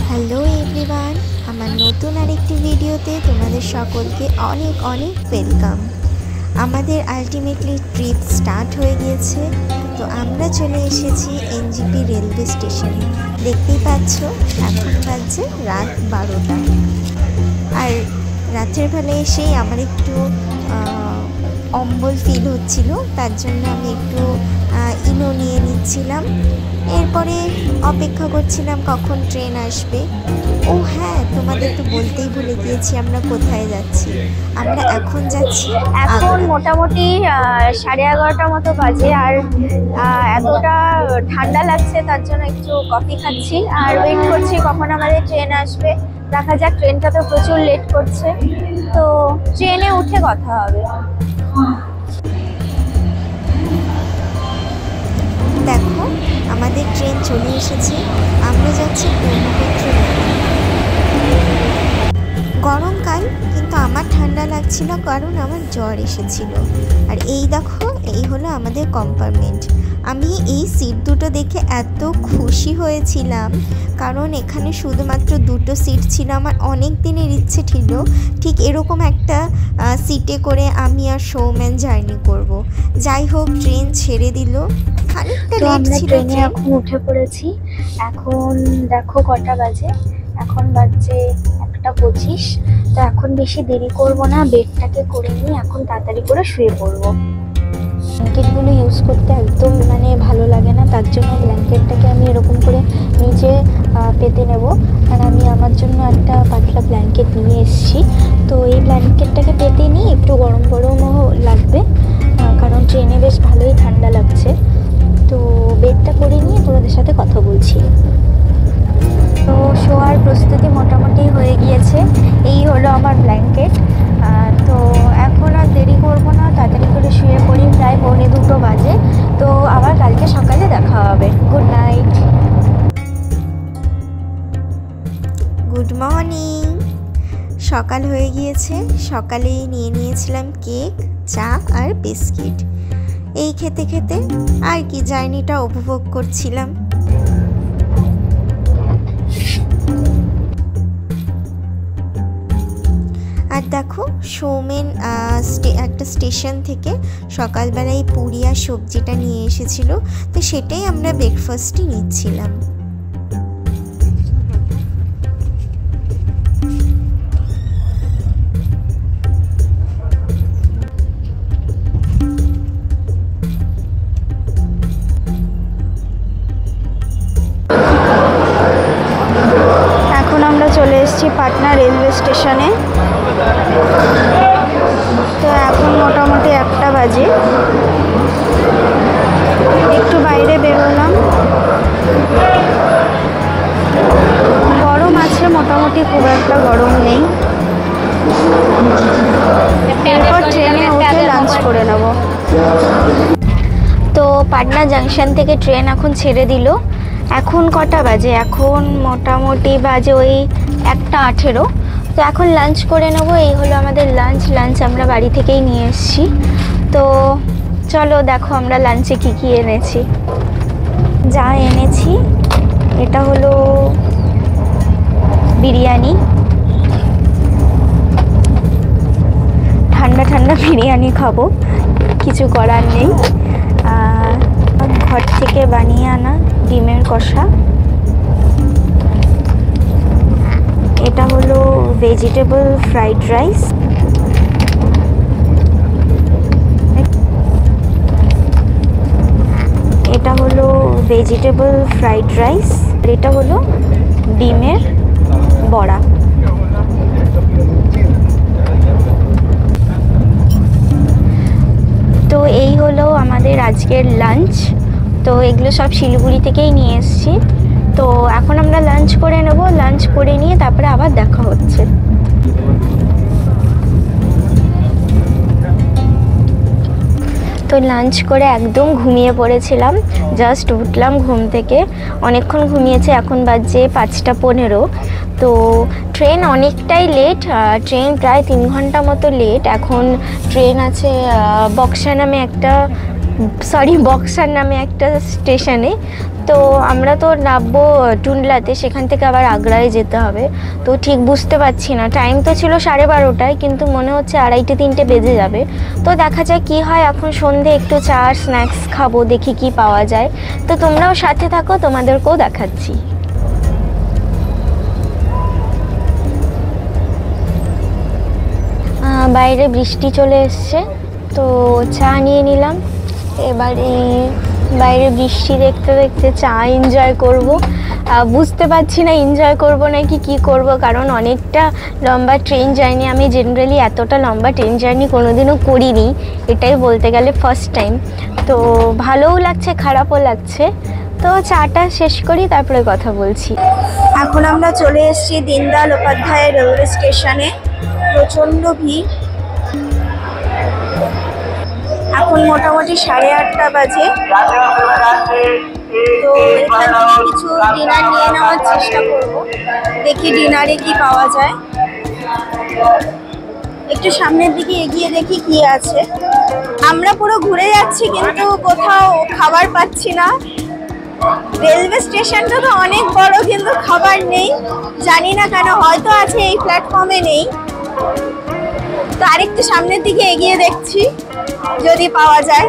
Hello everyone, আমার নতুন আরেকটি ভিডিওতে তোমাদের সকলকে অনেক অনেক ওয়েলকাম। আমাদের আলটিমেটলি ট্রিপ স্টার্ট হয়ে গিয়েছে। তো আমরা চলে এসেছি এনজিপি রেলওয়ে স্টেশনে। দেখতেই পাচ্ছ এখন বাজছে রাত 12টা। আর রাতের বেলায় এসেই আমার একটু অম্বল ফিল হচ্ছিল, তার জন্য আমি একটু ইনো নিয়ে নিচ্ছিলাম। এরপরে অপেক্ষা করছিলাম কখন ট্রেন আসবে। ও হ্যাঁ, তোমাদের তো বলতেই ভুলে গিয়েছি আমরা কোথায় যাচ্ছি। আমরা এখন যাচ্ছি, এখন মোটামুটি 11:30 মতো বাজে। আর এতটা ঠান্ডা লাগছে, তার জন্য একটু কফি খাচ্ছি আর ওয়েট করছি কখন আমাদের ট্রেন আসবে। দেখা যাক, ট্রেনটা তো প্রচুর লেট করছে, তো ট্রেনে উঠে কথা হবে। দেখো আমাদের ট্রেন চলে এসেছে। আমরা যাচ্ছি ব্রহ্মপুত্র। গরমকাল, কিন্তু আমার ঠান্ডা লাগছিল কারণ আমার জ্বর এসেছিল। আর এই দেখো, এই হলো আমাদের কম্পার্টমেন্ট। আমি এই সিট দুটো দেখে এত খুশি হয়েছিলাম, কারণ এখানে শুধুমাত্র দুটো সিট ছিল। আমার অনেক দিনের ইচ্ছে ছিল ঠিক এরকম একটা সিটে করে আমি আর সৌমেন জার্নি করব। যাই হোক, ট্রেন ছেড়ে দিল। খানিকটা লেট ছিল। ট্রেনে এখন উঠে পড়েছি। এখন দেখো কটা বাজে, এখন বাজছে 1:25। তো এখন বেশি দেরি করব না, বেডটাকে করে নিই, এখন তাড়াতাড়ি করে শুয়ে পড়বো। ব্ল্যাঙ্কেটগুলো ইউজ করতে একদম ভালো লাগে না, তার জন্য ব্ল্যাঙ্কেটটাকে আমি এরকম করে নিচে পেতে নেব। আর আমি আমার জন্য একটা পাতলা ব্ল্যাঙ্কেট নিয়ে এসেছি। তো এই ব্ল্যাঙ্কেটটাকে পেতে নিই, একটু গরম গরমও লাগবে, কারণ ট্রেনে বেশ ভালোই ঠান্ডা লাগছে। তো বেডটা করে নিয়ে তোমাদের সাথে কথা বলছি। তো শোয়ার প্রস্তুতি মোটামুটি হয়ে গিয়েছে। এই হলো আমার ব্ল্যাঙ্কেট। তো এখন আর দেরি করবো না, তাড়াতাড়ি করে শুয়ে পড়ি। প্রায় 1:45 বাজে। তো আবার কালকে সকালে দেখা হবে। Good night. Good morning. সকাল হয়ে গিয়েছে। সকালেই নিয়ে নিয়েছিলাম কেক, চা আর বিস্কিট। এই খেতে খেতে আর কি জার্নিটা উপভোগ করছিলাম। আর দেখো, সৌমেন একটা স্টেশন থেকে সকালবেলায় পুরি আর সবজিটা নিয়ে এসেছিল, তো সেটাই আমরা ব্রেকফাস্টই নিচ্ছিলাম। এখন আমরা চলে এসেছি পাটনা রেলওয়ে স্টেশনে। তো এখন মোটামুটি 1টা বাজে। একটু বাইরে বেরোলাম, গরম আছে মোটামুটি, খুব একটা গরম নেই। এরপর ট্রেনে উঠে লাঞ্চ করে নেব। তো পাটনা জাংশন থেকে ট্রেন এখন ছেড়ে দিল। এখন কটা বাজে? এখন মোটামুটি বাজে ওই 1:18। তো এখন লাঞ্চ করে নেব। এই হলো আমাদের লাঞ্চ আমরা বাড়ি থেকেই নিয়ে এসেছি। তো চলো দেখো আমরা লাঞ্চে কি কি এনেছি। যা এনেছি, এটা হলো বিরিয়ানি। ঠান্ডা ঠান্ডা বিরিয়ানি খাবো, কিছু করার নেই। ঘর থেকে বানিয়ে আনা ডিমের কষা। এটা হলো ভেজিটেবল ফ্রাইড রাইস। এটা হলো ভেজিটেবল ফ্রাইড রাইস। আর এটা হলো ডিমের বড়া। তো এই হলো আমাদের আজকের লাঞ্চ। তো এগুলো সব শিলিগুড়ি থেকেই নিয়ে এসেছি। তো এখন আমরা লাঞ্চ করে নেব। লাঞ্চ করে নিয়ে তারপরে আবার দেখা হচ্ছে। তো লাঞ্চ করে একদম ঘুমিয়ে পড়েছিলাম। জাস্ট উঠলাম ঘুম থেকে, অনেকক্ষণ ঘুমিয়েছে। এখন বাজে 5:15। তো ট্রেন অনেকটাই লেট, ট্রেন প্রায় 3 ঘন্টা মতো লেট। এখন ট্রেন আছে বক্সার নামে একটা স্টেশনে। তো আমরা তো নামবো টুনলাতে, সেখান থেকে আবার আগ্রায় যেতে হবে। তো ঠিক বুঝতে পারছি না, টাইম তো ছিল 12:30, কিন্তু মনে হচ্ছে 2:30-3টে বেজে যাবে। তো দেখা যায় কি হয়। এখন সন্ধে একটু চা আর স্ন্যাক্স খাবো, দেখি কি পাওয়া যায়। তো তোমরাও সাথে থাকো, তোমাদেরকেও দেখাচ্ছি। বাইরে বৃষ্টি চলে এসছে, তো চা নিয়ে নিলাম। এবারে বাইরে বৃষ্টি দেখতে দেখতে চা এনজয় করব। বুঝতে পারছি না এনজয় করব নাকি কি করব, কারণ অনেকটা লম্বা ট্রেন জার্নি। আমি জেনারেলি এতটা লম্বা ট্রেন জার্নি কোনোদিনও করিনি, এটাই বলতে গেলে ফার্স্ট টাইম। তো ভালোও লাগছে, খারাপও লাগছে। তো চাটা শেষ করি, তারপরে কথা বলছি। এখন আমরা চলে এসেছি দীনদয়াল উপাধ্যায় রেলওয়ে স্টেশনে। প্রচণ্ড ভিড়। এখন মোটামুটি 8:30 বাজে। তো এখান থেকে কিছু ডিনার নিয়ে নেওয়ার চেষ্টা করব, দেখি ডিনারে কি পাওয়া যায়। একটু সামনের দিকে এগিয়ে দেখি কি আছে। আমরা পুরো ঘুরে যাচ্ছি কিন্তু কোথাও খাবার পাচ্ছি না। রেলওয়ে স্টেশনটা তো অনেক বড়, কিন্তু খাবার নেই, জানি না কেন। হয়তো আছে, এই প্ল্যাটফর্মে নেই। তো আরেকটু সামনের দিকে এগিয়ে দেখছি যদি পাওয়া যায়।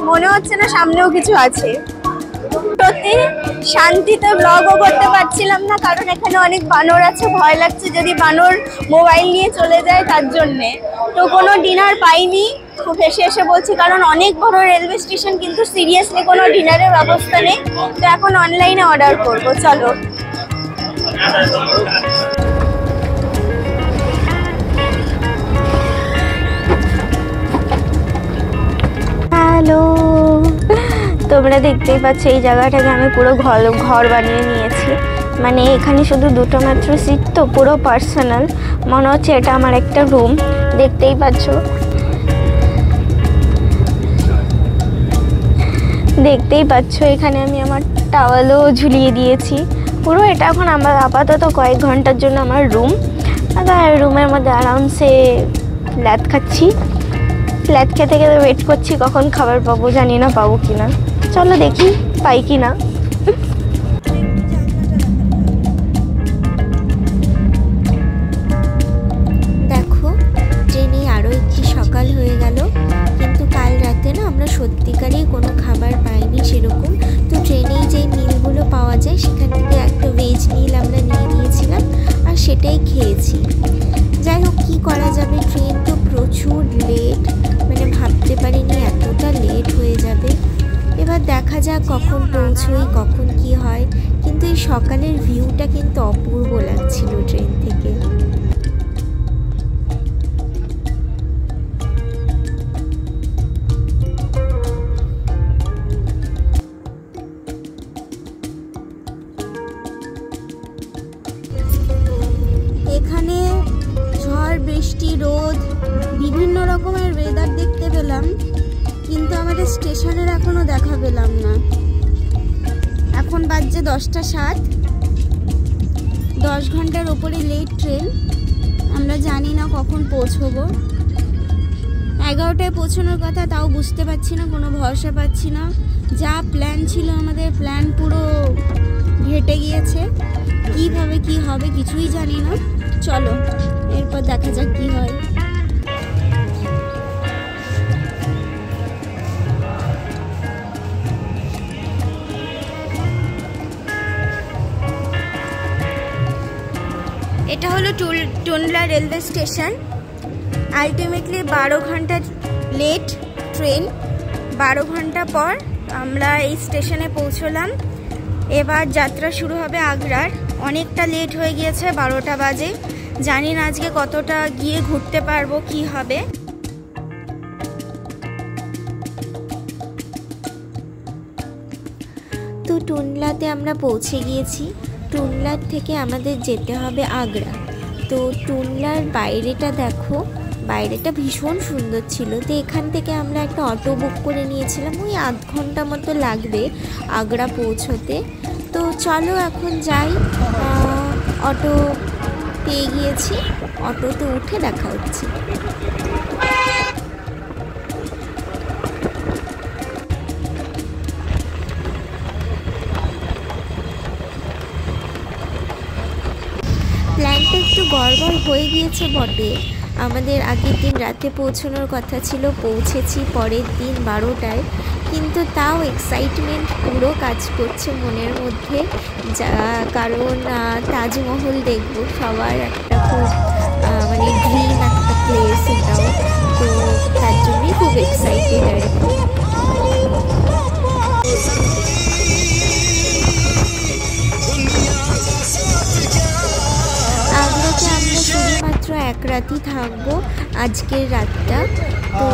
মনে হচ্ছে না সামনেও কিছু আছে। সত্যি শান্তিতে ব্লগও করতে পারছিলাম না, কারণ এখানে অনেক বানর আছে। ভয় লাগছে যদি বানর মোবাইল নিয়ে চলে যায় তার জন্যে। তো কোনো ডিনার পাইনি, খুব হেসে হেসে বলছি, কারণ অনেক বড় রেলওয়ে স্টেশন, কিন্তু সিরিয়াসলি কোনো ডিনারের ব্যবস্থা নেই। তো এখন অনলাইনে অর্ডার করবো, চলো। হ্যালো, তোমরা দেখতেই পাচ্ছ এই জায়গাটাকে আমি পুরো ঘর বানিয়ে নিয়েছি। মানে এখানে শুধু 2টো মাত্র সিট, তো পুরো পার্সোনাল। মনে হচ্ছে এটা আমার একটা রুম। দেখতেই পাচ্ছ এখানে আমি আমার টাওয়ালও ঝুলিয়ে দিয়েছি পুরো। এটা এখন আমার আপাতত কয়েক ঘন্টার জন্য আমার রুম। আর রুমের মধ্যে আরামসে ল্যাদ খাচ্ছি। ল্যাদ খেতে খেতে ওয়েট করছি কখন খাবার পাবো, জানি না পাবো কিনা। চলো দেখি পাই কিনা। দেখো ট্রেনে আরও একটি সকাল হয়ে গেল, কিন্তু কাল রাতে না আমরা সত্যিকারেই কোনো খাবার পাইনি সেরকম। তো ট্রেনেই যে মিলগুলো পাওয়া যায় সেখান থেকে একটা ভেজ মিল আমরা নিয়ে নিয়েছিলাম, আর সেটাই খেয়েছি। যাই হোক, কী করা যাবে, ট্রেন তো প্রচুর লেট। মানে ভাবতে পারিনি এতটা লেট হয়ে যাবে। এবার দেখা যাক কখন পৌঁছোই, কখন কি হয়। কিন্তু এই সকালের ভিউটা কিন্তু অপূর্ব লাগছিল ট্রেন থেকে। এখানে ঝড়, বৃষ্টি, রোদ, বিভিন্ন রকমের ওয়েদার দেখতে পেলাম, কিন্তু আমাদের স্টেশনের এখনো দেখা পেলাম না। এখন বাজছে 10টা 7। 10 ঘন্টার ওপরে লেট ট্রেন। আমরা জানি না কখন পৌঁছবো। 11টায় পৌঁছানোর কথা, তাও বুঝতে পারছি না, কোনো ভরসা পাচ্ছি না। যা প্ল্যান ছিল আমাদের, প্ল্যান পুরো ঘেটে গিয়েছে। কিভাবে কি হবে কিছুই জানি না। চলো এরপর দেখা যাক কি হয়। এটা হলো টুনলা রেলওয়ে স্টেশন। আলটিমেটলি 12 ঘন্টা লেট ট্রেন। 12 ঘন্টা পর আমরা এই স্টেশনে পৌঁছলাম। এবার যাত্রা শুরু হবে আগ্রার। অনেকটা লেট হয়ে গিয়েছে, 12টা বাজে। জানি না আজকে কতটা গিয়ে ঘুরতে পারবো, কি হবে। তো টুনলাতে আমরা পৌঁছে গিয়েছি। টুনলার থেকে আমাদের যেতে হবে আগ্রা। তো টুনলার বাইরেটা দেখো, বাইরেটা ভীষণ সুন্দর ছিল। তো এখান থেকে আমরা একটা অটো বুক করে নিয়েছিলাম, ওই আধ ঘন্টা মতো লাগবে আগ্রা পৌঁছতে। তো চলো এখন যাই। অটো পেয়ে গিয়েছি, অটোতে উঠে দেখা হচ্ছে। প্ল্যানটা একটু গড়বড় হয়ে গিয়েছে বটে। আমাদের আগের দিন রাতে পৌঁছানোর কথা ছিল, পৌঁছেছি পরের দিন 12টায়, কিন্তু তাও এক্সাইটমেন্ট পুরো কাজ করছে মনের মধ্যে, কারণ তাজমহল দেখব সবার একটা খুব মানে ড্রিম একটা প্লেস এটাও, তো তার জন্যই খুব এক্সাইটেড আর কি। আগ্রাতে আমরা শুধুমাত্র এক রাতই থাকবো, আজকের রাতটা। তো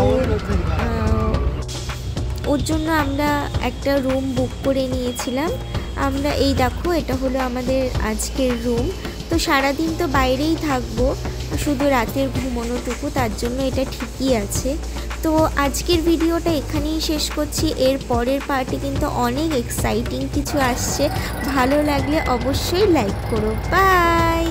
ওর জন্য আমরা একটা রুম বুক করে নিয়েছিলাম। আমরা এই দেখো, এটা হলো আমাদের আজকের রুম। তো সারাদিন তো বাইরেই থাকবো, শুধু রাতের ঘুমানোটুকু, তার জন্য এটা ঠিকই আছে। তো আজকের ভিডিওটা এখানেই শেষ করছি। এর পরের পার্টে কিন্তু অনেক এক্সাইটিং কিছু আসছে, ভালো লাগলে অবশ্যই লাইক করো। বাই।